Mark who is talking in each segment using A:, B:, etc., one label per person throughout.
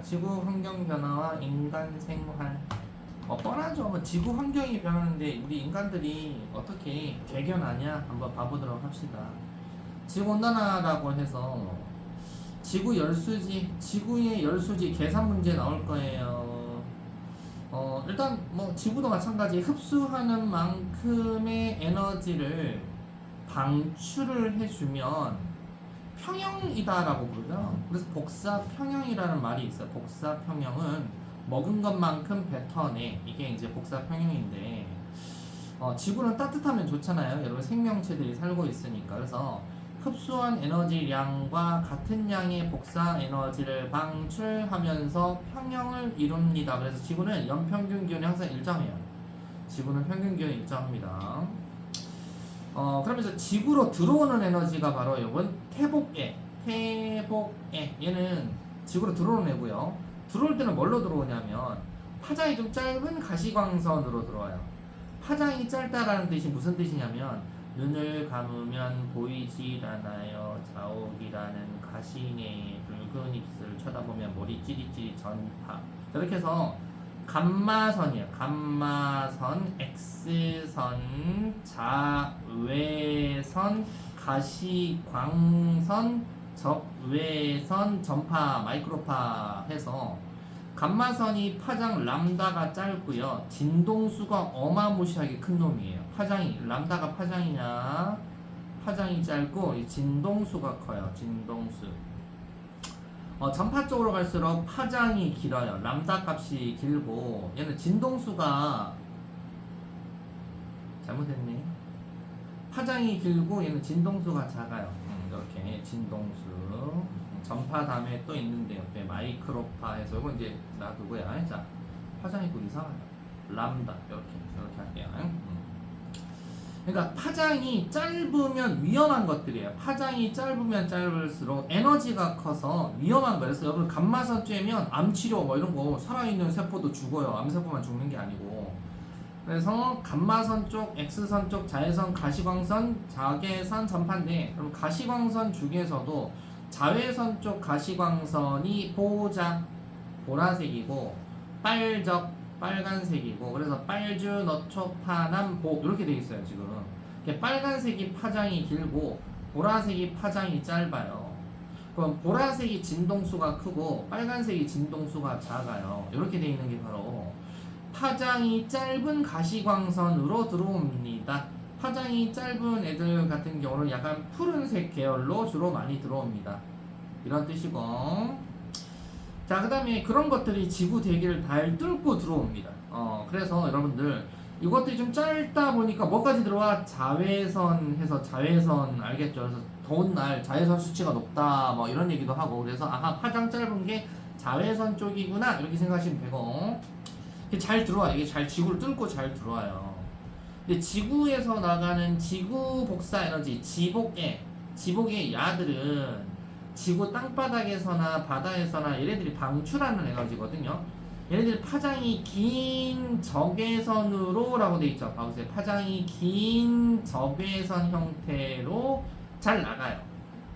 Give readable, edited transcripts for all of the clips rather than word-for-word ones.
A: 지구 환경 변화와 인간 생활. 뻔하죠. 지구 환경이 변하는데 우리 인간들이 어떻게 개견하냐 한번 봐보도록 합시다. 지구 온난화라고 해서 지구 열수지, 지구의 열수지 계산 문제 나올 거예요. 일단 지구도 마찬가지 흡수하는 만큼의 에너지를 방출을 해주면 평형이다라고 부르죠. 그래서 복사 평형이라는 말이 있어요. 복사 평형은 먹은 것만큼 뱉어내. 이게 이제 복사 평형인데, 지구는 따뜻하면 좋잖아요. 여러분 생명체들이 살고 있으니까. 그래서 흡수한 에너지량과 같은 양의 복사 에너지를 방출하면서 평형을 이룹니다. 그래서 지구는 연평균 기온이 항상 일정해요. 지구는 평균 기온이 일정합니다. 그러면서 지구로 들어오는 에너지가 바로 이건 태복애. 얘는 지구로 들어오는 애고요. 들어올 때는 뭘로 들어오냐면 파장이 좀 짧은 가시광선으로 들어와요. 파장이 짧다라는 뜻이 무슨 뜻이냐면 눈을 감으면 보이질 않아요. 자옥이라는 가시네의 붉은 입술 쳐다보면 머리 찌릿찌릿 전파. 이렇게 해서 감마선이에요. 감마선, X선, 자외선, 가시광선, 적외선, 전파, 마이크로파 해서 감마선이 파장 람다가 짧고요. 진동수가 어마무시하게 큰 놈이에요. 람다가 파장이냐? 파장이 짧고 진동수가 커요. 진동수. 전파 쪽으로 갈수록 파장이 길어요. 람다 값이 길고 얘는 진동수가 잘못했네. 파장이 길고 얘는 진동수가 작아요. 이렇게 진동수. 전파 다음에 또 있는데 옆에 마이크로파 해서 이건 이제 놔두고요. 자, 파장이 또 이상해요. 람다 이렇게 할게요. 그러니까 파장이 짧으면 위험한 것들이에요. 파장이 짧으면 짧을수록 에너지가 커서 위험한 거예요. 그래서 여러분 감마선 쬐면 암치료 이런 거 살아있는 세포도 죽어요. 암세포만 죽는 게 아니고. 그래서 감마선 쪽, X선 쪽, 자외선, 가시광선, 자외선 전파인데 그럼 가시광선 중에서도 자외선 쪽 가시광선이 보라색이고 빨간색이고 그래서 빨주, 너초, 파남, 보 이렇게 돼 있어요. 지금 빨간색이 파장이 길고 보라색이 파장이 짧아요. 그럼 보라색이 진동수가 크고 빨간색이 진동수가 작아요. 이렇게 돼 있는 게 바로 파장이 짧은 가시광선으로 들어옵니다. 파장이 짧은 애들 같은 경우는 약간 푸른색 계열로 주로 많이 들어옵니다. 이런 뜻이고, 자, 그 다음에 그런 것들이 지구 대기를 잘 뚫고 들어옵니다. 그래서 여러분들 이것들이 좀 짧다 보니까 뭐까지 들어와? 자외선 해서 자외선 알겠죠? 그래서 더운 날 자외선 수치가 높다 뭐 이런 얘기도 하고, 그래서 아하 파장 짧은 게 자외선 쪽이구나 이렇게 생각하시면 되고, 이게 잘 들어와요. 이게 잘 지구를 뚫고 잘 들어와요. 근데 지구에서 나가는 지구 복사 에너지, 지복의 야들은 지구 땅바닥에서나 바다에서나 얘네들이 방출하는 에너지거든요. 얘네들이 파장이 긴 적외선으로 라고 돼 있죠. 봐보세요. 파장이 긴 적외선 형태로 잘 나가요.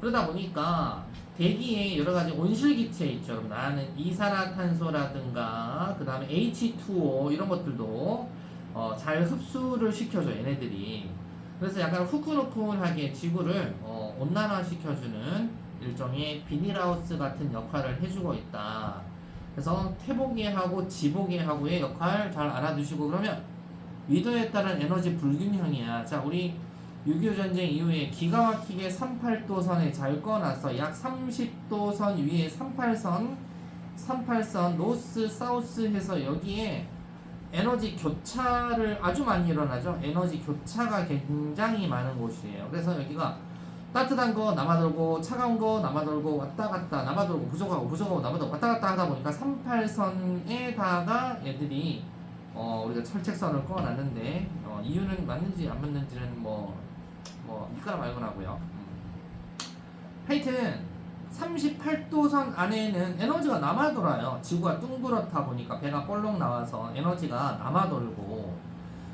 A: 그러다 보니까 대기에 여러 가지 온실기체 있죠. 여러분 나는 이산화탄소라든가 그 다음에 H2O 이런 것들도 잘 흡수를 시켜줘 얘네들이. 그래서 약간 후끈후끈하게 지구를 온난화 시켜주는 일종의 비닐하우스 같은 역할을 해주고 있다. 그래서 태복이하고 지복이하고의 역할 잘 알아두시고, 그러면 위도에 따른 에너지 불균형이야. 자, 우리 6.25 전쟁 이후에 기가 막히게 38도선에 잘 꺼놨어. 약 30도선 위에 38선 노스 사우스 해서 여기에 에너지 교차를 아주 많이 일어나죠. 에너지 교차가 굉장히 많은 곳이에요. 그래서 여기가 따뜻한 거 남아돌고 차가운 거 남아돌고 왔다 갔다 남아돌고 부족하고 남아돌고 왔다 갔다 하다 보니까 38선에다가 얘들이 우리가 철책선을 꺼놨는데 이유는 맞는지 안 맞는지는 믿거나 말거나 하고요. 하여튼 38도선 안에는 에너지가 남아돌아요. 지구가 둥그렇다 보니까 배가 볼록 나와서 에너지가 남아돌고,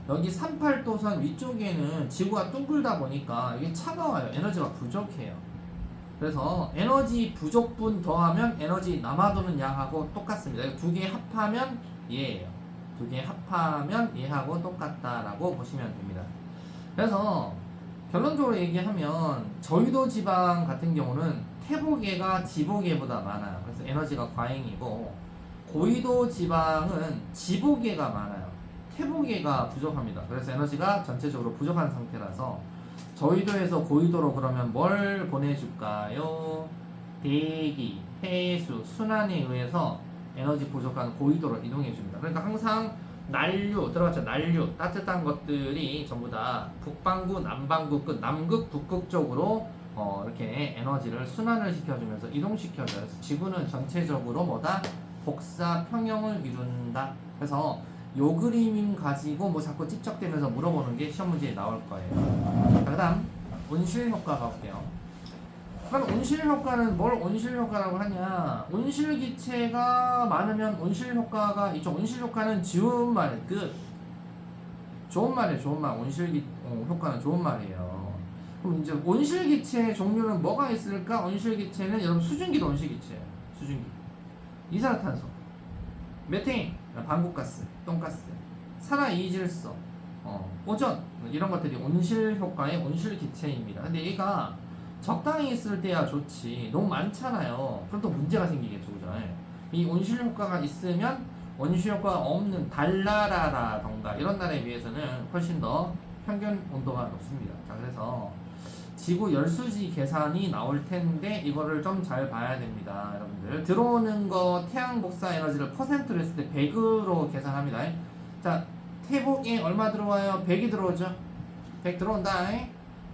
A: 여기 38도선 위쪽에는 지구가 둥글다 보니까 이게 차가워요. 에너지가 부족해요. 그래서 에너지 부족분 더하면 에너지 남아도는 양하고 똑같습니다. 두 개 합하면 얘예요. 두 개 합하면 얘하고 똑같다라고 보시면 됩니다. 그래서 결론적으로 얘기하면 저유도 지방 같은 경우는 태복계가 지복계보다 많아요. 그래서 에너지가 과잉이고, 고유도 지방은 지복계가 많아요. 태복계가 부족합니다. 그래서 에너지가 전체적으로 부족한 상태라서 저유도에서 고유도로 그러면 뭘 보내줄까요? 대기, 해수, 순환에 의해서 에너지 부족한 고유도로 이동해 줍니다. 그러니까 항상 난류 들어갔죠. 난류 따뜻한 것들이 전부 다 북반구, 남반구 끝, 남극, 북극 쪽으로 이렇게 에너지를 순환을 시켜주면서 이동시켜줘요. 그래서 지구는 전체적으로 뭐다? 복사 평형을 이룬다. 그래서 요 그림 가지고 뭐 자꾸 찝적대면서 물어보는 게 시험 문제에 나올 거예요. 그 다음 온실 효과 가볼게요. 그럼 온실 효과는 뭘 온실 효과라고 하냐? 온실 기체가 많으면 온실 효과가 있죠. 온실 효과는 좋은 말 끝. 좋은 말이에요. 좋은 말. 효과는 좋은 말이에요. 그럼 이제 온실 기체의 종류는 뭐가 있을까? 온실 기체는 여러분 수증기도 온실 기체예요. 수증기. 이산화탄소, 메테인, 방구가스, 똥가스, 산화이질소, 오존 이런 것들이 온실 효과의 온실 기체입니다. 근데 얘가 적당히 있을 때야 좋지. 너무 많잖아요. 그럼 또 문제가 생기겠죠, 그죠? 이 온실 효과가 있으면 온실 효과가 없는 달나라라던가 이런 나라에 비해서는 훨씬 더 평균 온도가 높습니다. 자, 그래서 지구 열수지 계산이 나올 텐데 이거를 좀 잘 봐야 됩니다, 여러분들. 들어오는 거 태양 복사 에너지를 퍼센트로 했을 때 100으로 계산합니다. 자, 태복에 얼마 들어와요? 100이 들어오죠? 100 들어온다.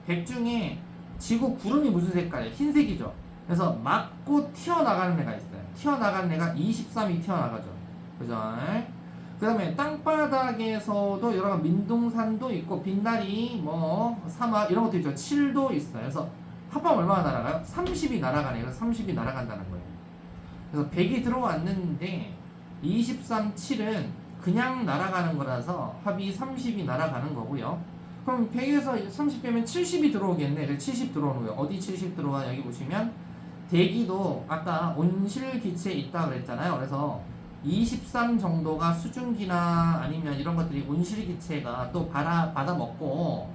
A: 100 중에 지구 구름이 무슨 색깔이에요? 흰색이죠. 그래서 맞고 튀어나가는 애가 있어요. 튀어나가는 애가 23이 튀어나가죠. 그죠? 그 다음에 땅바닥에서도 여러 가지 민둥산도 있고 빛나리 뭐 사막 이런 것도 있죠. 7도 있어요. 그래서 합하면 얼마나 날아가요? 30이 날아가네요. 그래서 30이 날아간다는 거예요. 그래서 100이 들어왔는데 23, 7은 그냥 날아가는 거라서 합이 30이 날아가는 거고요. 그럼 100에서 30 빼면 70이 들어오겠네. 그래서 70 들어오는 거예요. 어디 70 들어와? 여기 보시면 대기도 아까 온실기체에 있다 그랬잖아요. 그래서 23 정도가 수증기나 아니면 이런 것들이 온실기체가 또 받아 먹고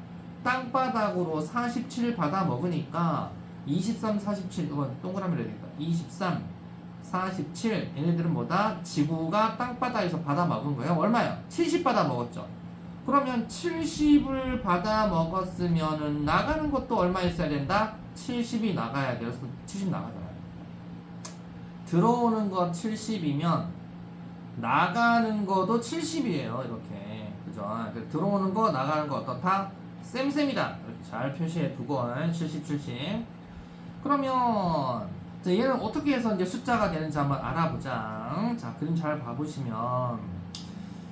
A: 땅바닥으로 47 받아 먹으니까 23, 47 이건 동그라미로 해야 되겠다. 23, 47 얘네들은 뭐다? 지구가 땅바닥에서 받아 먹은 거예요. 얼마요? 70 받아 먹었죠. 그러면 70을 받아 먹었으면은 나가는 것도 얼마 있어야 된다? 70이 나가야 돼요. 그래서 70 나가잖아요. 들어오는 거 70이면 나가는 거도 70이에요. 이렇게. 그죠? 들어오는 거, 나가는 거 어떻다? 쌤쌤이다. 이렇게 잘 표시해 두고 70, 70. 그러면 얘는 어떻게 해서 이제 숫자가 되는지 한번 알아보자. 자, 그림 잘 봐보시면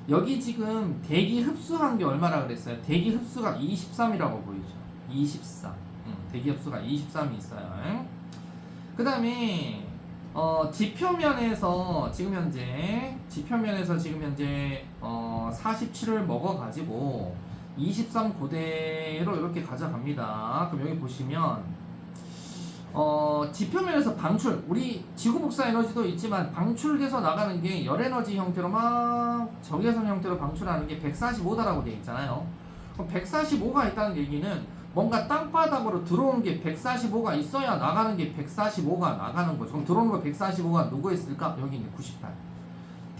A: 여기 지금 대기 흡수한 게 얼마라 그랬어요? 대기 흡수가 23이라고 보이죠. 23. 대기 흡수가 23이 있어요. 그 다음에 지표면에서 지금 현재 47을 먹어가지고 23 그대로 이렇게 가져갑니다. 그럼 여기 보시면 지표면에서 방출, 우리 지구 복사 에너지도 있지만 방출돼서 나가는 게 열에너지 형태로 막 적외선 형태로 방출하는 게 145다라고 되어 있잖아요. 그럼 145가 있다는 얘기는 뭔가 땅바닥으로 들어온 게 145가 있어야 나가는 게 145가 나가는 거죠. 그럼 들어오는 거 145가 누구 있을까? 여기 있네, 98.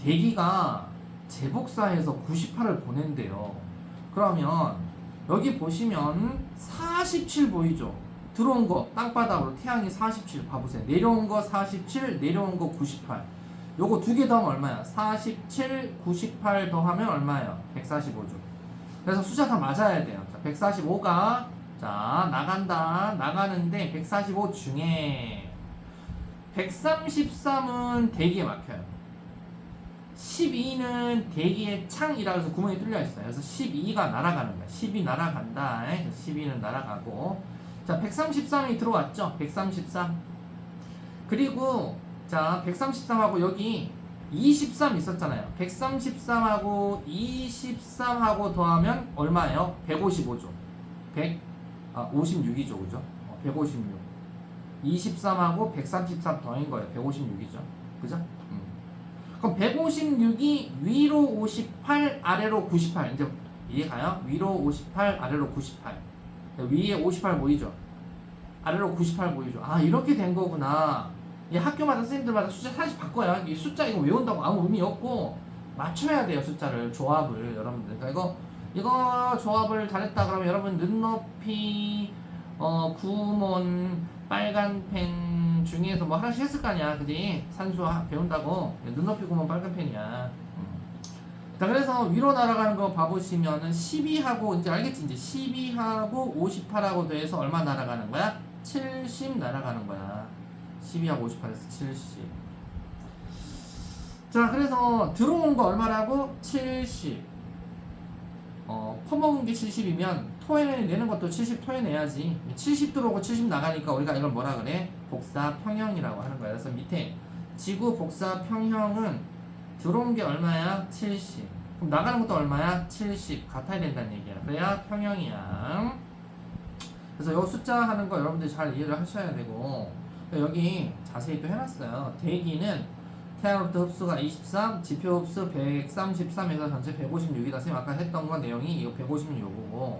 A: 대기가 재복사해서 98을 보낸대요. 그러면 여기 보시면 47 보이죠? 들어온 거 땅바닥으로 태양이 47 봐보세요. 내려온 거 47, 내려온 거 98. 요거 두 개 더하면 얼마야? 47, 98 더하면 얼마예요? 145죠. 그래서 숫자 다 맞아야 돼요. 자, 145가 자 나간다. 나가는데 145 중에 133은 대기에 막혀요. 12는 대기의 창이라 해서 구멍이 뚫려 있어요. 그래서 12가 날아가는 거야. 12 날아간다. 12는 날아가고, 자 133이 들어왔죠. 133. 그리고 자 133하고 여기 23 있었잖아요. 133하고 23하고 더하면 얼마예요? 155죠. 56이죠, 그죠? 156. 23하고 133 더한 거예요. 156이죠. 그죠? 그럼 156이 위로 58, 아래로 98. 이제 이해가요? 위로 58, 아래로 98. 위에 58 보이죠? 아래로 98 보이죠? 아, 이렇게 된 거구나. 이 학교마다 선생님들마다 숫자 사실 바꿔요. 이 숫자 이거 외운다고 아무 의미 없고 맞춰야 돼요. 숫자를 조합을 여러분들. 그러니까 이거 조합을 잘했다 그러면 여러분 눈높이, 구몬, 빨간 펜 중에서 뭐 하나씩 했을 거 아니야, 그지? 산수 배운다고 눈높이, 구몬, 빨간 펜이야. 자, 그래서 위로 날아가는 거 봐보시면은 12하고 이제 알겠지? 이제 12하고 58하고 더해서 얼마 날아가는 거야? 70 날아가는 거야. 12하고 58에서 70. 자, 그래서 들어온 거 얼마라고? 70. 퍼먹은 게 70이면 토해내는 것도 70 토해내야지. 70 들어오고 70 나가니까 우리가 이걸 뭐라 그래? 복사 평형이라고 하는 거야. 그래서 밑에 지구 복사 평형은 들어온 게 얼마야? 70. 그럼 나가는 것도 얼마야? 70. 같아야 된다는 얘기야. 그래야 평형이야. 그래서 요 숫자 하는 거 여러분들이 잘 이해를 하셔야 되고, 여기 자세히 또 해놨어요. 대기는 태양으로부터 흡수가 23, 지표 흡수 133에서 전체 156이다. 선생님 아까 했던 건 내용이 이거 156이고,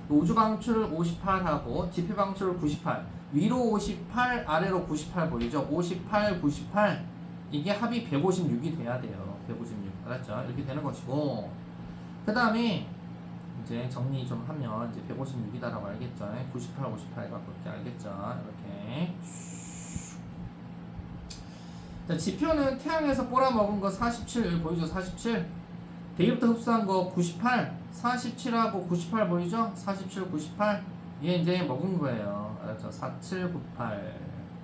A: 우주 방출 58하고 지표 방출 98, 위로 58, 아래로 98 보이죠? 58, 98 이게 합이 156이 돼야 돼요. 156 알았죠? 이렇게 되는 것이고, 그 다음에 이제 정리 좀 하면 이제 156이다라고 알겠죠? 98, 58 갖고 이렇게 알겠죠? 이렇게. 자, 지표는 태양에서 빨아먹은 거 47 보이죠? 47. 대기부터 흡수한 거 98, 47하고 98 보이죠? 47, 98. 얘 이제 먹은 거예요. 알았죠? 47, 98.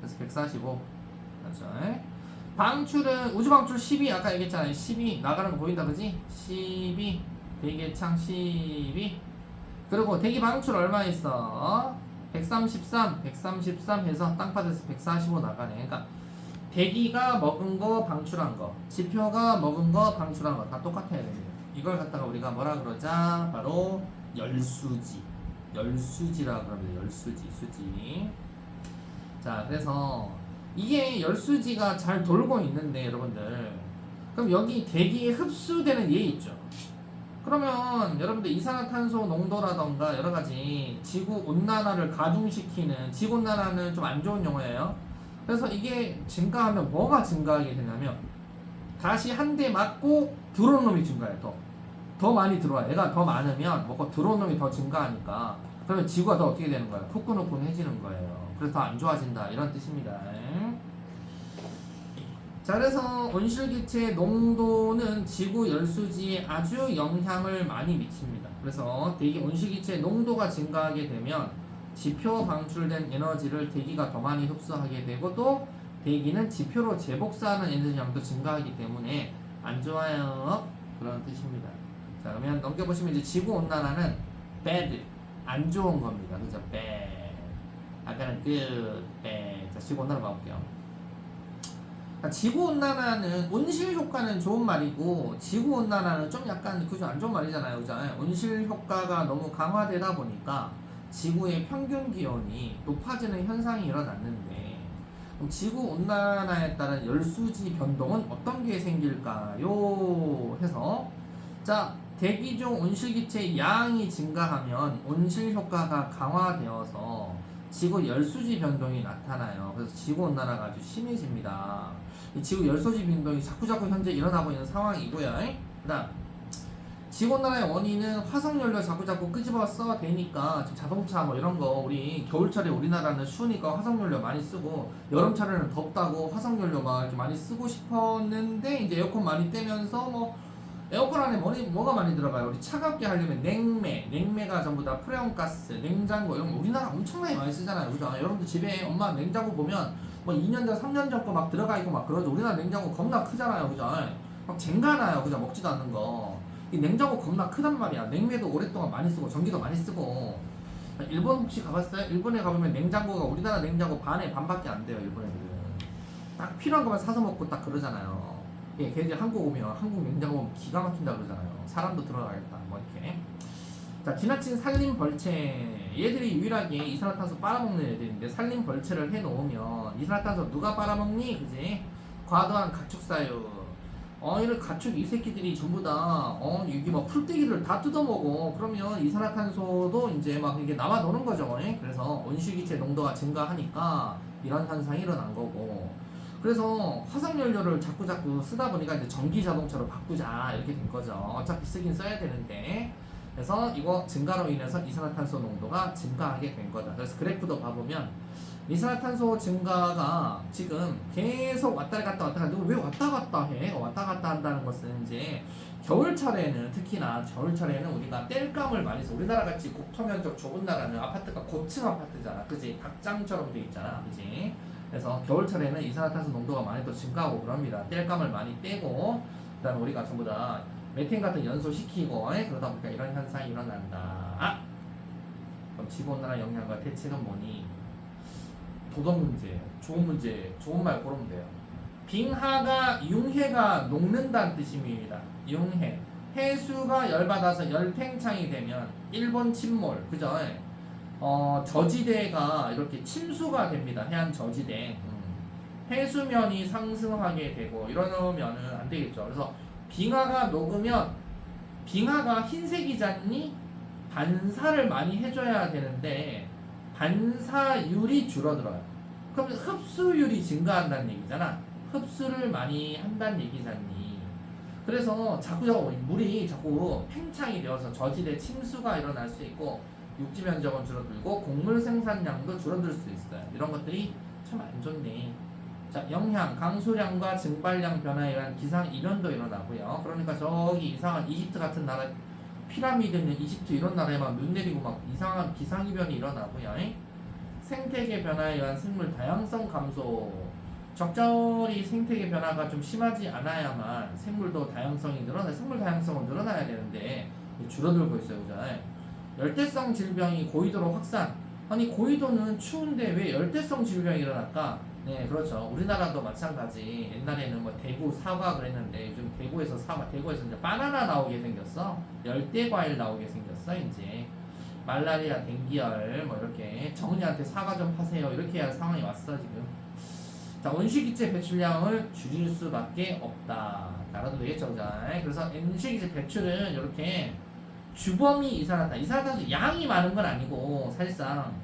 A: 그래서 145. 알았죠? 방출은 우주 방출 12 아까 얘기했잖아요. 12 나가는 거 보인다, 그지? 12 대기창 12. 그리고 대기 방출 얼마 있어? 133 해서 땅바닥에서 145 나가네. 그러니까 대기가 먹은 거 방출한 거, 지표가 먹은 거 방출한 거 다 똑같아야 됩니다. 이걸 갖다가 우리가 뭐라 그러자? 바로 열수지. 열수지라 그럽니다. 열수지, 수지. 자, 그래서 이게 열수지가 잘 돌고 있는데 여러분들, 그럼 여기 대기에 흡수되는 얘 있죠. 그러면 여러분들 이산화탄소 농도라던가 여러 가지 지구 온난화를 가중시키는, 지구 온난화는 좀 안 좋은 용어예요. 그래서 이게 증가하면 뭐가 증가하게 되냐면 다시 한 대 맞고 들어오는 놈이 증가해. 더 많이 들어와. 얘가 더 많으면 먹고 들어오는 놈이 더 증가하니까, 그러면 지구가 더 어떻게 되는 거야? 후끈후끈해지는 거예요. 그래서 더 안 좋아진다 이런 뜻입니다. 자, 그래서 온실기체 농도는 지구 열수지에 아주 영향을 많이 미칩니다. 그래서 대기 온실기체 농도가 증가하게 되면 지표 방출된 에너지를 대기가 더 많이 흡수하게 되고, 또 대기는 지표로 재복사하는 에너지량도 증가하기 때문에 안 좋아요. 그런 뜻입니다. 자, 그러면 넘겨보시면 이제 지구 온난화는 bad, 안 좋은 겁니다. 그죠? bad. 아까는 good, bad. 자, 지구 온난화 봐볼게요. 지구 온난화는 온실 효과는 좋은 말이고, 지구 온난화는 좀 약간 그죠? 안 좋은 말이잖아요. 그죠? 온실 효과가 너무 강화되다 보니까 지구의 평균 기온이 높아지는 현상이 일어났는데, 그럼 지구 온난화에 따른 열수지 변동은 어떤 게 생길까요? 해서, 자, 대기 중 온실기체 양이 증가하면 온실 효과가 강화되어서 지구 열수지 변동이 나타나요. 그래서 지구 온난화가 아주 심해집니다. 이 지구 열수지 변동이 자꾸자꾸 현재 일어나고 있는 상황이고요. 그다음 지구온난화의 원인은 화석연료 자꾸자꾸 끄집어서 대니까, 지금 자동차 뭐 이런 거 우리 겨울철에 우리나라는 추우니까 화석연료 많이 쓰고, 여름철에는 덥다고 화석연료 막 이렇게 많이 쓰고 싶었는데, 이제 에어컨 많이 떼면서 뭐 에어컨 안에 뭐가 많이 들어가요? 우리 차갑게 하려면 냉매가 전부 다 프레온가스, 냉장고 이런 거 우리나라 엄청나게 많이 쓰잖아요. 그죠? 여러분들 집에 엄마 냉장고 보면 뭐 2년 전, 3년 전 거 막 들어가 있고 막 그러죠. 우리나라 냉장고 겁나 크잖아요. 그죠? 막 쟁가나요. 그죠? 먹지도 않는 거. 이 냉장고 겁나 크단 말이야. 냉매도 오랫동안 많이 쓰고 전기도 많이 쓰고. 일본 혹시 가봤어요? 일본에 가보면 냉장고가 우리나라 냉장고 반밖에 안 돼요. 일본 애들은 딱 필요한 것만 사서 먹고 딱 그러잖아요. 예, 걔네들 한국 오면 한국 냉장고 기가 막힌다 그러잖아요. 사람도 들어가겠다 뭐 이렇게. 자, 지나친 산림 벌채. 얘들이 유일하게 이산화탄소 빨아먹는 애들인데 산림 벌채를 해놓으면 이산화탄소 누가 빨아먹니? 그지? 과도한 가축사유. 이런 가축 이 새끼들이 전부 다 여기 막 풀떼기를 다 뜯어먹어. 그러면 이산화탄소도 이제 막 이게 남아 도는 거죠. 그래서 온실기체 농도가 증가하니까 이런 현상이 일어난 거고. 그래서 화석연료를 자꾸 쓰다 보니까 이제 전기 자동차로 바꾸자 이렇게 된 거죠. 어차피 쓰긴 써야 되는데. 그래서 이거 증가로 인해서 이산화탄소 농도가 증가하게 된 거다. 그래서 그래프도 봐보면 이산화탄소 증가가 지금 계속 왔다 갔다 왜 왔다 갔다 해? 왔다 갔다 한다는 것은 이제 겨울철에는 특히나 겨울철에는 우리가 땔감을 많이 써. 우리나라 같이 국토 면적 좁은 나라는 아파트가 고층 아파트잖아. 그지? 닭장처럼 돼 있잖아. 그지? 그래서 겨울철에는 이산화탄소 농도가 많이 또 증가하고 그럽니다. 땔감을 많이 떼고 그다음에 우리가 전부 다 메탄 같은 연소 시키고 그러다 보니까 이런 현상이 일어난다. 그럼 지구온난화 영향과 대책은 뭐니? 도덕 문제, 좋은 문제, 좋은 말 고르면 돼요. 빙하가 융해가 녹는다는 뜻입니다. 융해. 해수가 열받아서 열팽창이 되면 일본 침몰, 그죠? 저지대가 이렇게 침수가 됩니다. 해안 저지대. 해수면이 상승하게 되고 이러면은 안 되겠죠. 그래서 빙하가 녹으면 빙하가 흰색이잖니? 반사를 많이 해줘야 되는데 반사율이 줄어들어요. 그럼 흡수율이 증가한다는 얘기잖아. 흡수를 많이 한다는 얘기잖니. 그래서 자꾸 물이 자꾸 팽창이 되어서 저지대 침수가 일어날 수 있고 육지 면적은 줄어들고 곡물 생산량도 줄어들 수 있어요. 이런 것들이 참 안 좋네. 자, 영향, 강수량과 증발량 변화에 의한 기상 이변도 일어나고요. 그러니까 저기 이상한 이집트 같은 나라, 피라미드 있는 이집트 이런 나라에 막 눈 내리고 막 이상한 기상 이변이 일어나고요. 생태계 변화에 의한 생물 다양성 감소. 적절히 생태계 변화가 좀 심하지 않아야만 생물도 다양성이 생물 다양성은 늘어나야 되는데 줄어들고 있어요. 그죠? 열대성 질병이 고위도로 확산. 아니 고위도는 추운데 왜 열대성 질병이 일어날까? 네, 그렇죠. 우리나라도 마찬가지. 옛날에는 뭐 대구 사과 그랬는데 요즘 대구에서 이제 바나나 나오게 생겼어. 열대 과일 나오게 생겼어. 이제 말라리아, 댕기열 뭐 이렇게 정은이한테 사과 좀 파세요. 이렇게 할 상황이 왔어 지금. 자, 온실기체 배출량을 줄일 수밖에 없다. 알아도 되겠죠, 자. 그래서 온실기체 배출은 이렇게 주범이 이산화탄소 양이 많은 건 아니고 사실상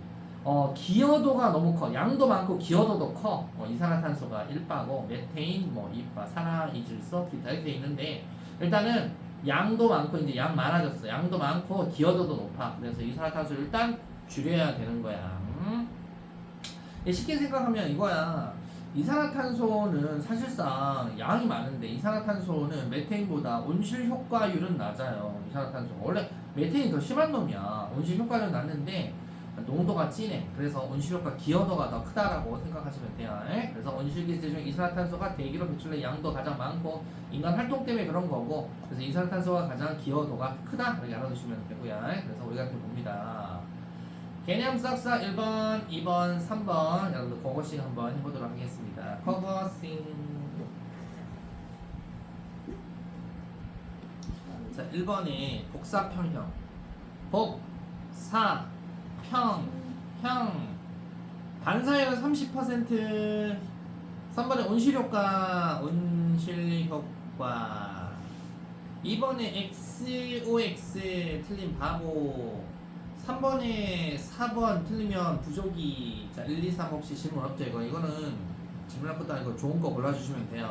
A: 기여도가 너무 커. 양도 많고 기여도도 커. 이산화탄소가 1바고 메테인, 2바, 산화이질소, 기타 이렇게 있는데 일단은 양도 많고 이제 양 많아졌어. 양도 많고 기여도도 높아. 그래서 이산화탄소 일단 줄여야 되는 거야. 쉽게 생각하면 이거야. 이산화탄소는 사실상 양이 많은데 이산화탄소는 메테인보다 온실 효과율은 낮아요. 이산화탄소 원래 메테인이 더 심한 놈이야. 온실 효과율은 낮는데 농도가 진해. 그래서 온실효과 기여도가 더 크다라고 생각하시면 돼요. 그래서 온실기체 중 이산화탄소가 대기로 배출된 양도 가장 많고 인간 활동 때문에 그런 거고 그래서 이산화탄소가 가장 기여도가 크다 이렇게 알아두시면 되고요. 그래서 우리가 이렇게 봅니다. 개념 싹싹 1번, 2번, 3번 여러분들 그거씩 한번 해보도록 하겠습니다. 커버싱. 자, 1번에 복사평형. 복, 사, 평, 반사율은 30%. 3번에 온실효과. 2번에 XOX 틀린 바보. 3번에 4번 틀리면 부족이. 자, 1, 2, 3 혹시 질문 없죠? 이거는 질문할 것도 아니고 좋은 거 골라주시면 돼요.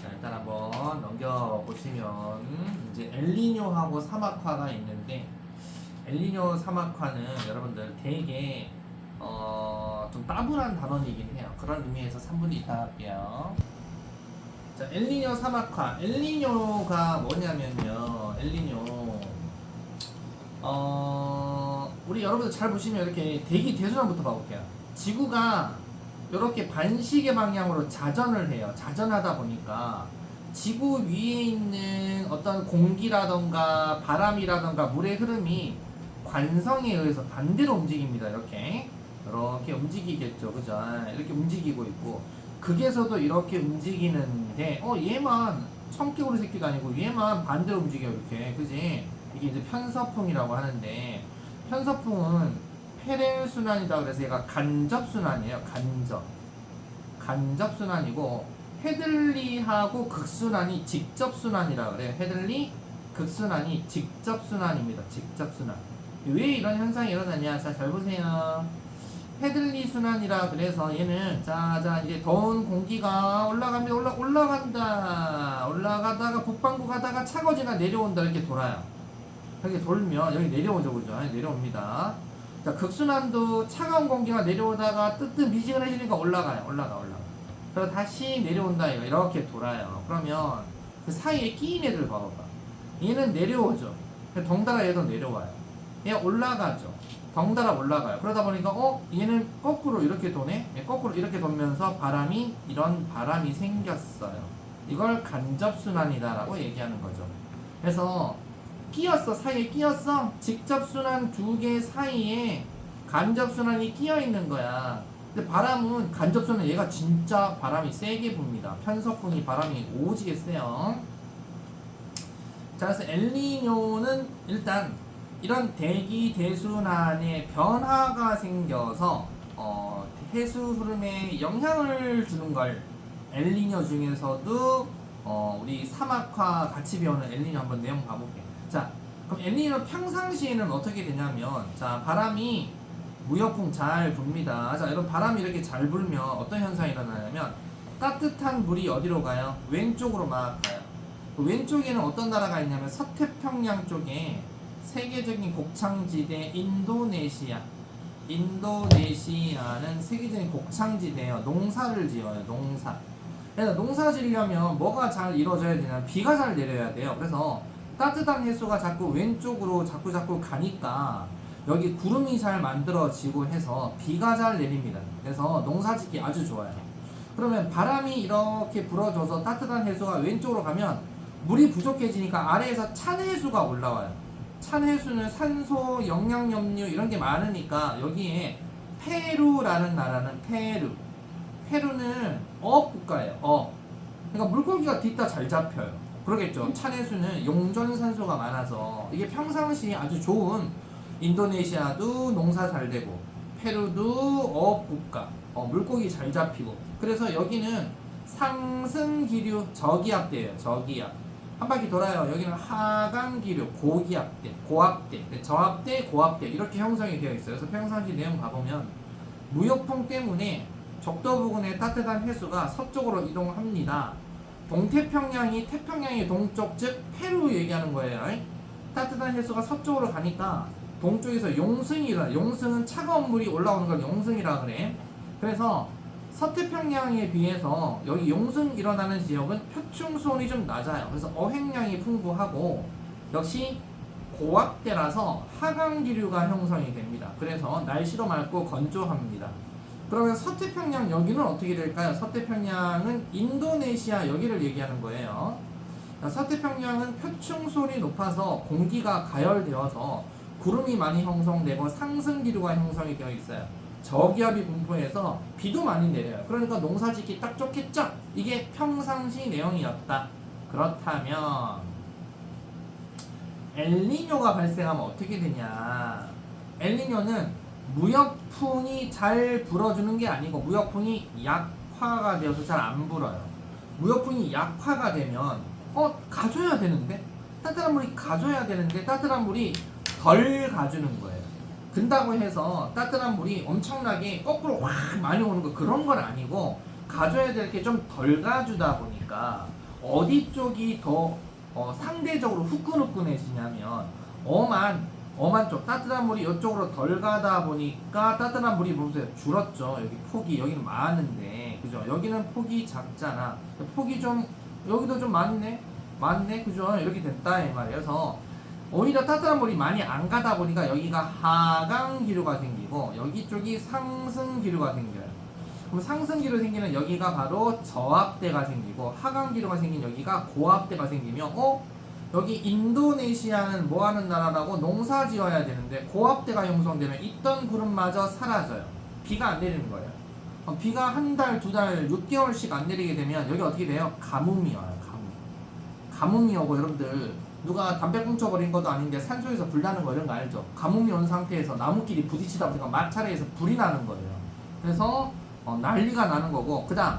A: 자, 일단 한번 넘겨보시면 이제 엘니뇨하고 사막화가 있는데 엘니뇨 사막화는 여러분들 되게 좀 따분한 단원이긴 해요. 그런 의미에서 3분의 2 다 할게요. 자, 엘니뇨 사막화. 엘니뇨가 뭐냐면요. 엘니뇨 우리 여러분들 잘 보시면 이렇게 대기 대순환부터 봐볼게요. 지구가 이렇게 반시계 방향으로 자전을 해요. 자전하다 보니까 지구 위에 있는 어떤 공기라던가 바람이라던가 물의 흐름이 관성에 의해서 반대로 움직입니다. 이렇게 움직이겠죠. 그죠? 이렇게 움직이고 있고 극에서도 이렇게 움직이는데 얘만 청개구리 새끼도 아니고 얘만 반대로 움직여요. 이렇게 그지? 이게 이제 편서풍이라고 하는데, 편서풍은 페레순환이다 그래서 얘가 간접순환이에요. 간접순환이고, 헤들리하고 극순환이 직접순환이라고 그래요. 헤들리 극순환이 직접순환입니다. 직접순환. 왜 이런 현상이 일어나냐? 자, 잘 보세요. 헤들리 순환이라 그래서 얘는 자 이제 더운 공기가 올라갑니다. 올라간다. 올라가다가 북반구 가다가 차가워지나 내려온다. 이렇게 돌아요. 이렇게 돌면 여기 내려오죠, 그죠? 내려옵니다. 자, 극순환도 차가운 공기가 내려오다가 뜨뜻미지근해지니까 올라가요. 올라가. 그리고 다시 내려온다. 이렇게 돌아요. 그러면 그 사이에 끼인 애들 봐봐. 얘는 내려오죠. 덩달아 얘도 내려와요. 얘 올라가죠. 덩달아 올라가요. 그러다 보니까 얘는 거꾸로 이렇게 도네. 거꾸로 이렇게 돌면서 이런 바람이 생겼어요. 이걸 간접순환이다라고 얘기하는 거죠. 그래서 사이에 끼었어. 직접순환 두 개 사이에 간접순환이 끼어 있는 거야. 근데 바람은 간접순환 얘가 진짜 바람이 세게 붑니다. 편서풍이 바람이 오지게 세요. 자, 그래서 엘니뇨는 일단 이런 대기 대순환에 변화가 생겨서 해수 흐름에 영향을 주는 걸 엘니뇨 중에서도 우리 사막화 같이 배우는 엘니뇨 한번 내용 봐볼게. 자, 그럼 엘니뇨 평상시에는 어떻게 되냐면, 자, 바람이 무역풍 잘 붑니다. 자, 여러분 바람이 이렇게 잘 불면 어떤 현상이 일어나냐면 따뜻한 물이 어디로 가요? 왼쪽으로 막 가요. 그 왼쪽에는 어떤 나라가 있냐면 서태평양 쪽에 세계적인 곡창지대 인도네시아는 세계적인 곡창지대예요. 농사를 지어요. 그래서 농사 지으려면 뭐가 잘 이루어져야 되냐면 비가 잘 내려야 돼요. 그래서 따뜻한 해수가 자꾸 왼쪽으로 자꾸 가니까 여기 구름이 잘 만들어지고 해서 비가 잘 내립니다. 그래서 농사 짓기 아주 좋아요. 그러면 바람이 이렇게 불어줘서 따뜻한 해수가 왼쪽으로 가면 물이 부족해지니까 아래에서 찬 해수가 올라와요. 찬 해수는 산소, 영양염류 이런 게 많으니까 여기에 페루라는 나라는 페루는 국가예요. 그러니까 물고기가 뒤따 잘 잡혀요. 그러겠죠. 찬 해수는 용존산소가 많아서 이게 평상시에 아주 좋은, 인도네시아도 농사 잘 되고 페루도 국가, 물고기 잘 잡히고. 그래서 여기는 상승기류 저기압대예요. 한 바퀴 돌아요. 여기는 하강기류 고압대, 저압대, 고압대 이렇게 형성이 되어 있어요. 그래서 평상시 내용 봐보면 무역풍 때문에 적도 부근의 따뜻한 해수가 서쪽으로 이동합니다. 동태평양이 태평양의 동쪽, 즉 페루 얘기하는 거예요. 따뜻한 해수가 서쪽으로 가니까 동쪽에서 용승은 차가운 물이 올라오는 걸 용승이라 그래. 그래서 서태평양에 비해서 여기 용승 일어나는 지역은 표충수온이 좀 낮아요. 그래서 어획량이 풍부하고 역시 고압대라서 하강기류가 형성이 됩니다. 그래서 날씨도 맑고 건조합니다. 그러면 서태평양 여기는 어떻게 될까요? 서태평양은 인도네시아 여기를 얘기하는 거예요. 서태평양은 표충수온이 높아서 공기가 가열되어서 구름이 많이 형성되고 상승기류가 형성이 되어 있어요. 저기압이 분포해서 비도 많이 내려요. 그러니까 농사짓기 딱 좋겠죠? 이게 평상시 내용이었다. 그렇다면 엘니뇨가 발생하면 어떻게 되냐? 엘니뇨는 무역풍이 잘 불어주는 게 아니고 무역풍이 약화가 되어서 잘 안 불어요. 무역풍이 약화가 되면 가줘야 되는데? 따뜻한 물이 가줘야 되는데 따뜻한 물이 덜 가주는 거예요. 근다고 해서 따뜻한 물이 엄청나게 거꾸로 확 많이 오는 거 그런 건 아니고 가져야 될 게 좀 덜 가주다 보니까 어디 쪽이 더 상대적으로 후끈후끈해지냐면 엄한 쪽 따뜻한 물이 이쪽으로 덜 가다 보니까 따뜻한 물이 보세요 줄었죠. 여기 폭이 여기는 많은데 그죠? 여기는 폭이 작잖아. 폭이 좀 여기도 좀 많네 그죠? 이렇게 됐다 이 말이에요. 그래서 오히려 따뜻한 물이 많이 안 가다 보니까 여기가 하강기류가 생기고 여기 쪽이 상승기류가 생겨요. 그럼 상승기류 생기는 여기가 바로 저압대가 생기고 하강기류가 생긴 여기가 고압대가 생기면 여기 인도네시아는 뭐하는 나라라고 농사 지어야 되는데 고압대가 형성되면 있던 구름마저 사라져요. 비가 안 내리는 거예요. 비가 한 달, 두 달, 6개월씩 안 내리게 되면 여기 어떻게 돼요? 가뭄이 와요. 가뭄이 오고 여러분들 누가 담배 훔쳐버린 것도 아닌데 산소에서 불 나는 거 이런 거 알죠? 가뭄이 온 상태에서 나무끼리 부딪히다 보니까 마찰에서 불이 나는 거예요. 그래서 난리가 나는 거고, 그 다음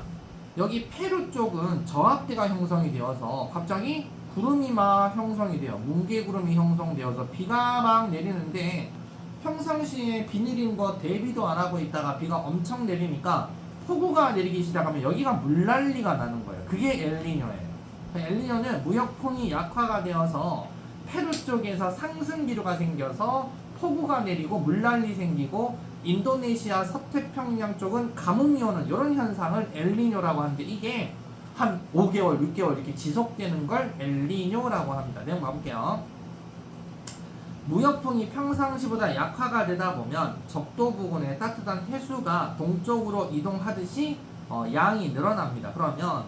A: 여기 페루 쪽은 저압대가 형성이 되어서 갑자기 구름이 막 형성이 돼요. 뭉게구름이 형성되어서 비가 막 내리는데 평상시에 비 내리는 거 대비도 안 하고 있다가 비가 엄청 내리니까 폭우가 내리기 시작하면 여기가 물난리가 나는 거예요. 그게 엘니뇨예요. 엘니뇨는 무역풍이 약화가 되어서 페루 쪽에서 상승 기류가 생겨서 폭우가 내리고 물난리 생기고 인도네시아 서태평양 쪽은 가뭄이 오는 이런 현상을 엘니뇨라고 하는데 이게 한 5개월, 6개월 이렇게 지속되는 걸 엘니뇨라고 합니다. 내용 봐볼게요. 무역풍이 평상시보다 약화가 되다 보면 적도 부근의 따뜻한 해수가 동쪽으로 이동하듯이 양이 늘어납니다. 그러면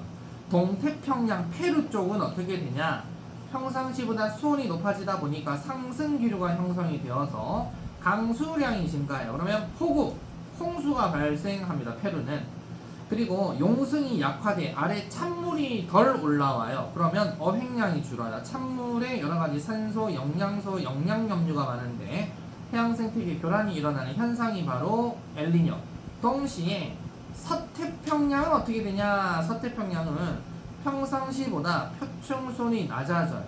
A: 동태평양 페루 쪽은 어떻게 되냐? 평상시보다 수온이 높아지다 보니까 상승 기류가 형성이 되어서 강수량이 증가해요. 그러면 폭우, 홍수가 발생합니다. 페루는. 그리고 용승이 약화돼 아래 찬물이 덜 올라와요. 그러면 어획량이 줄어요. 찬물에 여러가지 산소, 영양소, 영양염류가 많은데 해양 생태계 교란이 일어나는 현상이 바로 엘니뇨. 동시에 서태평양은 어떻게 되냐? 서태평양은 평상시보다 표층수온이 낮아져요.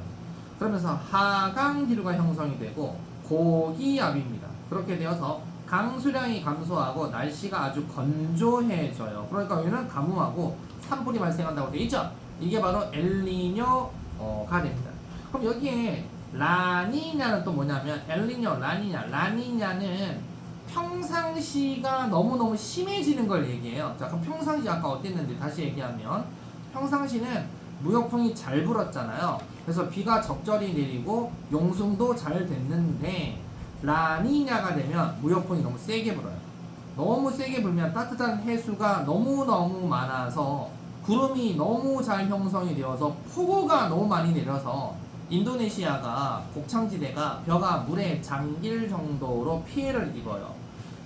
A: 그러면서 하강 기류가 형성이 되고 고기압입니다. 그렇게 되어서 강수량이 감소하고 날씨가 아주 건조해져요. 그러니까 여기는 가뭄하고 산불이 발생한다고 되어 있죠. 이게 바로 엘니뇨가 됩니다. 그럼 여기에 라니냐는 또 뭐냐면 엘니뇨, 라니냐는 평상시가 너무너무 심해지는 걸 얘기해요. 자, 그럼 평상시 아까 어땠는지 다시 얘기하면 평상시는 무역풍이 잘 불었잖아요. 그래서 비가 적절히 내리고 용승도 잘 됐는데 라니냐가 되면 무역풍이 너무 세게 불어요. 너무 세게 불면 따뜻한 해수가 너무너무 많아서 구름이 너무 잘 형성이 되어서 폭우가 너무 많이 내려서 인도네시아가 곡창지대가 벼가 물에 잠길 정도로 피해를 입어요.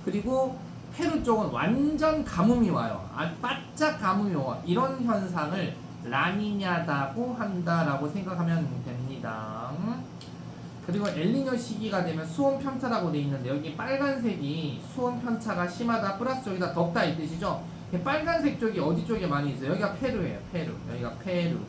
A: 그리고 페루 쪽은 완전 가뭄이 와요. 바짝 가뭄이 와요. 이런 현상을 라니냐다고 한다라고 생각하면 됩니다. 그리고 엘니뇨 시기가 되면 수온 편차라고 되어 있는데 여기 빨간색이 수온 편차가 심하다 플러스 쪽이다 덥다 이 뜻이죠. 빨간색 쪽이 어디 쪽에 많이 있어요? 여기가 페루예요. 페루. 여기가 페루.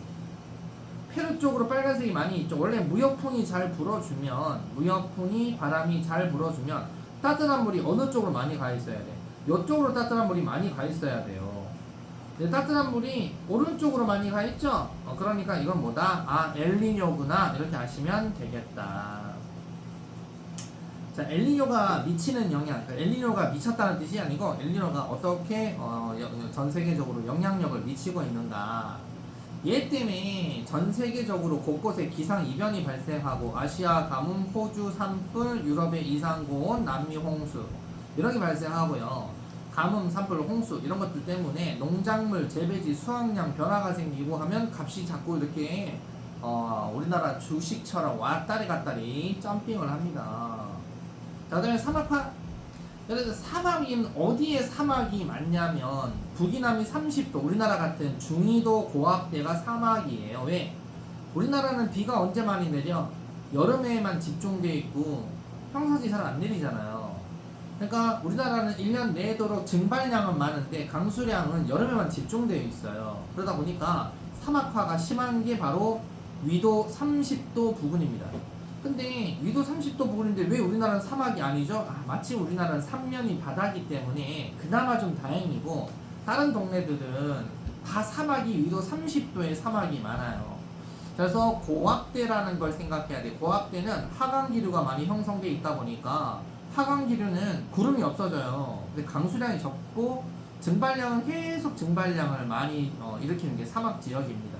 A: 페루 쪽으로 빨간색이 많이 있죠. 원래 무역풍이 잘 불어주면 무역풍이 바람이 잘 불어주면 따뜻한 물이 어느 쪽으로 많이 가 있어야 돼? 이쪽으로 따뜻한 물이 많이 가 있어야 돼요. 근데 따뜻한 물이 오른쪽으로 많이 가 있죠? 그러니까 이건 뭐다? 아, 엘니뇨구나. 이렇게 아시면 되겠다. 자, 엘니뇨가 미치는 영향. 엘니뇨가 미쳤다는 뜻이 아니고 엘니뇨가 어떻게 전 세계적으로 영향력을 미치고 있는가. 얘 때문에 전 세계적으로 곳곳에 기상 이변이 발생하고 아시아 가뭄, 호주 산불, 유럽의 이상고온, 남미 홍수 이런 게 발생하고요. 가뭄, 산불, 홍수 이런 것들 때문에 농작물, 재배지, 수확량 변화가 생기고 하면 값이 자꾸 이렇게 우리나라 주식처럼 왔다리 갔다리 점핑을 합니다. 자, 그다음에 사막화. 그래서 사막이 어디에 사막이 많냐면 북이남이 30도 우리나라 같은 중위도 고압대가 사막이에요. 왜? 우리나라는 비가 언제 많이 내려? 여름에만 집중되어 있고 평상시 잘 안 내리잖아요. 그러니까 우리나라는 1년 내도록 증발량은 많은데 강수량은 여름에만 집중되어 있어요. 그러다 보니까 사막화가 심한 게 바로 위도 30도 부근입니다. 근데 위도 30도 부근인데 왜 우리나라는 사막이 아니죠? 마침 우리나라는 삼면이 바다기 때문에 그나마 좀 다행이고 다른 동네들은 다 사막이 위도 30도의 사막이 많아요. 그래서 고압대라는 걸 생각해야 돼. 고압대는 하강기류가 많이 형성돼 있다 보니까 하강기류는 구름이 없어져요. 근데 강수량이 적고 증발량은 계속 증발량을 많이 일으키는 게 사막 지역입니다.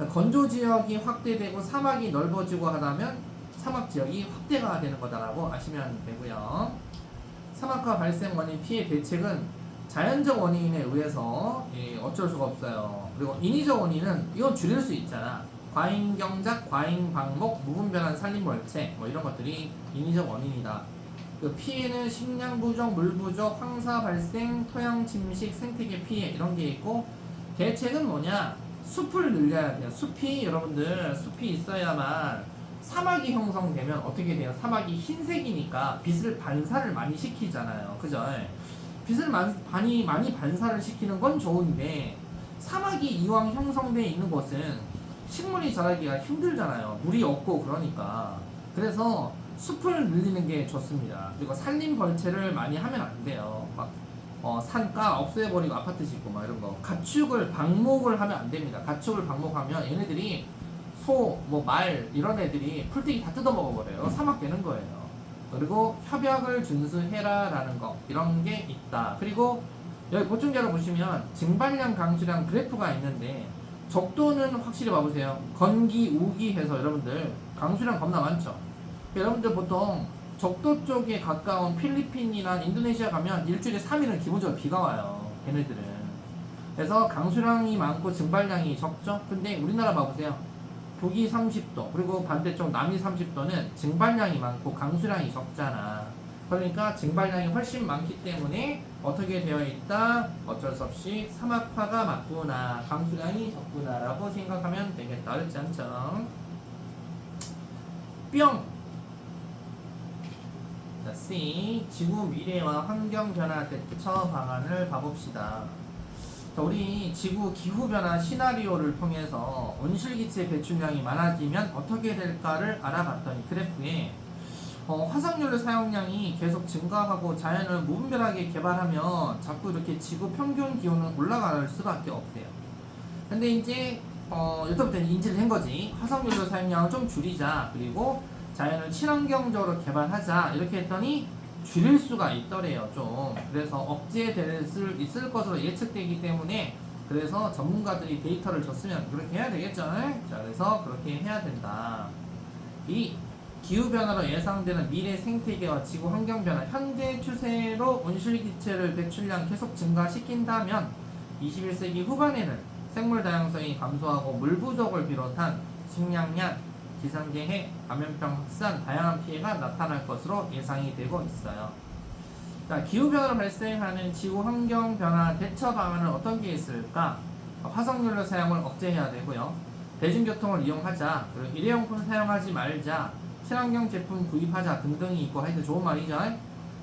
A: 건조 지역이 확대되고 사막이 넓어지고 하다면 사막 지역이 확대가 되는 거다라고 아시면 되고요. 사막화 발생 원인 피해 대책은 자연적 원인에 의해서 어쩔 수가 없어요. 그리고 인위적 원인은 이건 줄일 수 있잖아. 과잉경작, 과잉방목, 무분별한 산림월체 뭐 이런 것들이 인위적 원인이다. 그 피해는 식량 부족, 물 부족, 황사 발생, 토양 침식, 생태계 피해 이런 게 있고 대책은 뭐냐? 숲을 늘려야 돼요. 숲이 여러분들 숲이 있어야만 사막이 형성되면 어떻게 돼요? 사막이 흰색이니까 빛을 반사를 많이 시키잖아요. 그죠? 빛을 많이 반사를 시키는 건 좋은데 사막이 이왕 형성되어 있는 곳은 식물이 자라기가 힘들잖아요. 물이 없고 그러니까. 그래서 숲을 늘리는 게 좋습니다. 그리고 산림 벌채를 많이 하면 안 돼요. 막 산가 없애버리고 아파트 짓고 막 이런 거. 가축을 방목을 하면 안 됩니다. 가축을 방목하면 얘네들이 소, 뭐 말 이런 애들이 풀떼기 다 뜯어먹어버려요. 사막 되는 거예요. 그리고 협약을 준수해라라는 거 이런 게 있다. 그리고 여기 보충자료 보시면 증발량, 강수량 그래프가 있는데 적도는 확실히 봐보세요. 건기, 우기 해서 여러분들 강수량 겁나 많죠. 여러분들 보통 적도 쪽에 가까운 필리핀이나 인도네시아 가면 일주일에 3일은 기본적으로 비가 와요. 걔네들은. 그래서 강수량이 많고 증발량이 적죠. 근데 우리나라 봐보세요. 북이 30도 그리고 반대쪽 남이 30도는 증발량이 많고 강수량이 적잖아. 그러니까 증발량이 훨씬 많기 때문에 어떻게 되어 있다? 어쩔 수 없이 사막화가 맞구나, 강수량이 적구나 라고 생각하면 되겠다. 어렵지 않죠? 뿅! 자, C. 지구 미래와 환경 변화 대처 방안을 봐봅시다. 자, 우리 지구 기후변화 시나리오를 통해서 온실기체 배출량이 많아지면 어떻게 될까를 알아봤더니 그래프에 화석연료 사용량이 계속 증가하고 자연을 무분별하게 개발하면 자꾸 이렇게 지구 평균 기온은 올라갈 수밖에 없대요. 근데 이제 이때부터 인지를 한 거지. 화석연료 사용량을 좀 줄이자. 그리고 자연을 친환경적으로 개발하자. 이렇게 했더니 줄일 수가 있더래요. 좀. 그래서 억제될 수 있을 것으로 예측되기 때문에 그래서 전문가들이 데이터를 줬으면 그렇게 해야 되겠죠. 자, 그래서 그렇게 해야 된다. 이 기후변화로 예상되는 미래 생태계와 지구 환경변화, 현재 추세로 온실기체를 배출량 계속 증가시킨다면 21세기 후반에는 생물 다양성이 감소하고 물 부족을 비롯한 식량난, 기상재해, 감염병 확산, 다양한 피해가 나타날 것으로 예상이 되고 있어요. 자, 기후변화로 발생하는 지구 환경변화 대처 방안은 어떤 게 있을까? 화석연료 사용을 억제해야 되고요. 대중교통을 이용하자, 그리고 일회용품 사용하지 말자, 친환경 제품 구입하자 등등이 있고 하여튼 좋은 말이죠.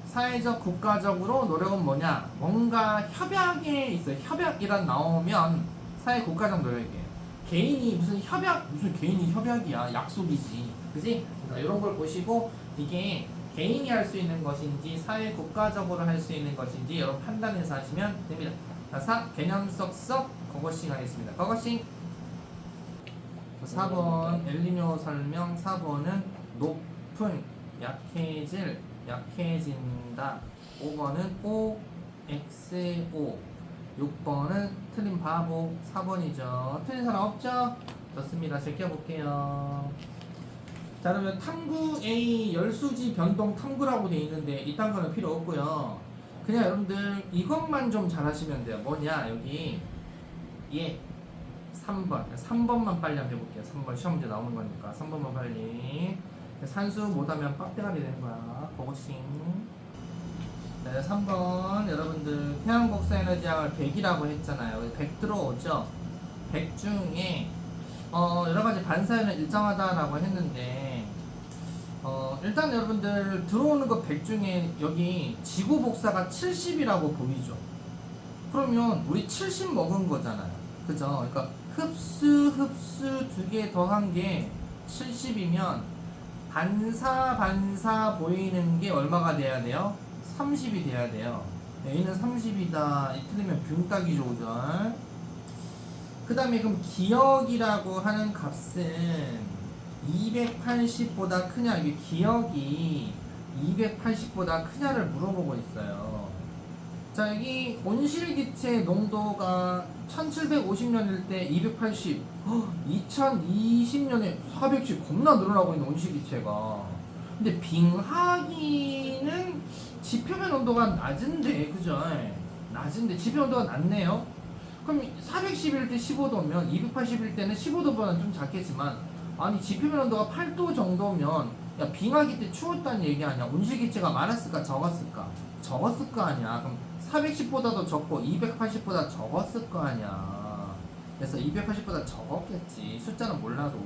A: 사회적, 국가적으로 노력은 뭐냐? 뭔가 협약에 있어요. 협약이란 나오면 사회 국가적 노력이에요. 개인이 무슨 협약, 무슨 개인이 협약이야. 약속이지. 그지? 그러니까 이런 걸 보시고 이게 개인이 할 수 있는 것인지 사회 국가적으로 할 수 있는 것인지 여러분 판단해서 하시면 됩니다. 자, 개념 썩썩 그것싱 하겠습니다. 그것싱 4번 엘니뇨 설명. 4번은 높은, 약해질, 약해진다. 5번은 OXO. 6번은 틀린 바보. 4번이죠. 틀린 사람 없죠? 좋습니다. 제껴볼게요. 자, 그러면 탐구 A 열수지 변동 탐구라고 되어 있는데 이딴 거는 필요 없고요. 그냥 여러분들 이것만 좀 잘하시면 돼요. 뭐냐, 여기 예 3번만 빨리 한번 해볼게요. 3번 시험 문제 나오는 거니까 3번만 빨리. 산수 못하면 빡대가리 되는 거야. 고고싱. 네, 3번 여러분들 태양복사에너지학을 100이라고 했잖아요. 100 들어오죠. 100 중에 여러가지 반사에는 일정하다라고 했는데 일단 여러분들 들어오는 거 100 중에 여기 지구 복사가 70이라고 보이죠. 그러면 우리 70 먹은 거잖아요. 그죠? 그러니까 흡수 두 개 더한 게 70이면 반사 보이는 게 얼마가 돼야 돼요? 30이 돼야 돼요. A는 30이다. 틀리면 뷰따기 조절. 그 다음에 그럼 기억이라고 하는 값은 280보다 크냐, 이게 기억이 280보다 크냐를 물어보고 있어요. 자, 여기 온실기체 농도가 1750년일 때 280, 2020년에 410 겁나 늘어나고 있는 온실기체가. 근데 빙하기는 지표면 온도가 낮은데, 그죠? 낮은데 지표 온도가 낮네요. 그럼 410일 때 15도면 280일 때는 15도보다는 좀 작겠지만, 아니 지표면 온도가 8도 정도면 야, 빙하기 때 추웠다는 얘기 아니야? 온실기체가 많았을까 적었을까? 적었을 거 아니야. 그럼 410보다도 적고 280보다 적었을 거 아니야. 그래서 280보다 적었겠지. 숫자는 몰라도.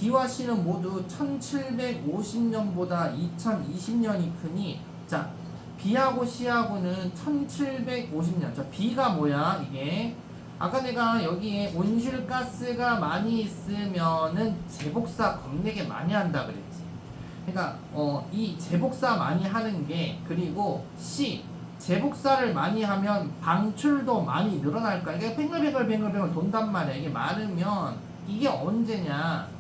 A: B와 C는 모두 1750년보다 2020년이 크니 자 B하고 C하고는 1750년. 자 B가 뭐야 이게 아까 내가 여기에 온실가스가 많이 있으면은 재복사 겁내게 많이 한다 그랬지. 그러니까 이 재복사 많이 하는 게 그리고 C 재복사를 많이 하면 방출도 많이 늘어날 거야. 이게 뱅글뱅글 돈단 말이야. 이게 많으면 이게 언제냐?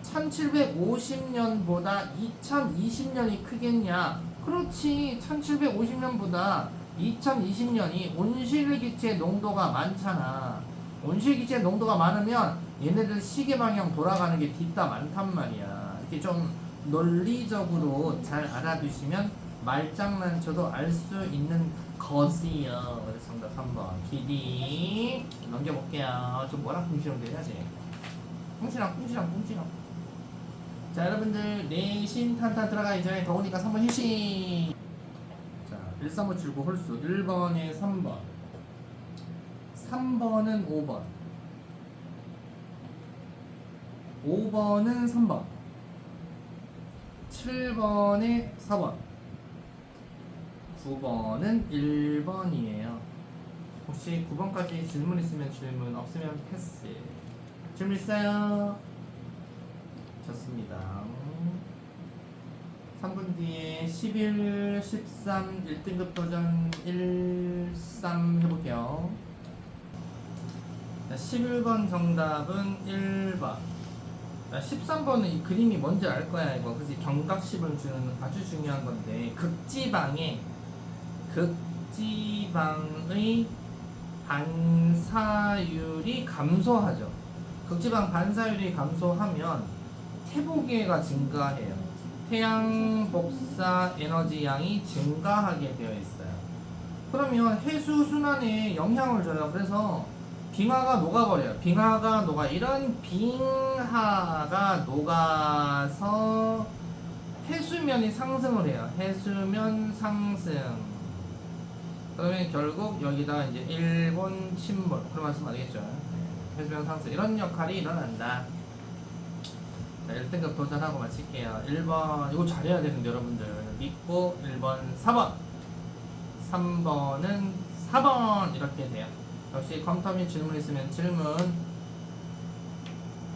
A: 1750년보다 2020년이 크겠냐? 그렇지. 1750년보다 2020년이 온실기체 농도가 많잖아. 온실기체 농도가 많으면 얘네들 시계 방향 돌아가는 게 뒤따 많단 말이야. 이렇게 좀 논리적으로 잘 알아두시면 말장난쳐도 알 수 있는 것이요. 그래서 정답 3번 기디 넘겨볼게요. 좀 뭐라 궁시렁대 해야지. 꿍시렁. 자 여러분들 내신 탄탄 들어가기 전에 더우니까 3번 휴식. 자 1357고 홀수 1번에 3번 3번은 5번 5번은 3번 7번에 4번 9번은 1번이에요. 혹시 9번까지 질문 있으면 질문 없으면 패스. 질문 있어요? 좋습니다. 3분 뒤에 11, 13 1등급 도전 13 해볼게요. 11번 정답은 1번. 13번은 이 그림이 뭔지 알 거야 이거. 그래서 경각심을 주는 아주 중요한 건데 극지방의 반사율이 감소하죠. 극지방 반사율이 감소하면 태복계가 증가해요. 태양 복사 에너지 양이 증가하게 되어 있어요. 그러면 해수 순환에 영향을 줘요. 그래서 빙하가 녹아버려요. 빙하가 녹아 이런 빙하가 녹아서 해수면이 상승을 해요. 해수면 상승. 그러면 결국 여기다가 이제 일본 침몰 그런 말씀 아니겠죠? 해수면 상승 이런 역할이 일어난다. 자, 1등급 도전하고 마칠게요. 1번 이거 잘해야 되는데 여러분들 믿고 1번 4번 3번은 4번 이렇게 돼요. 역시 컴퓨터 및 질문 있으면 질문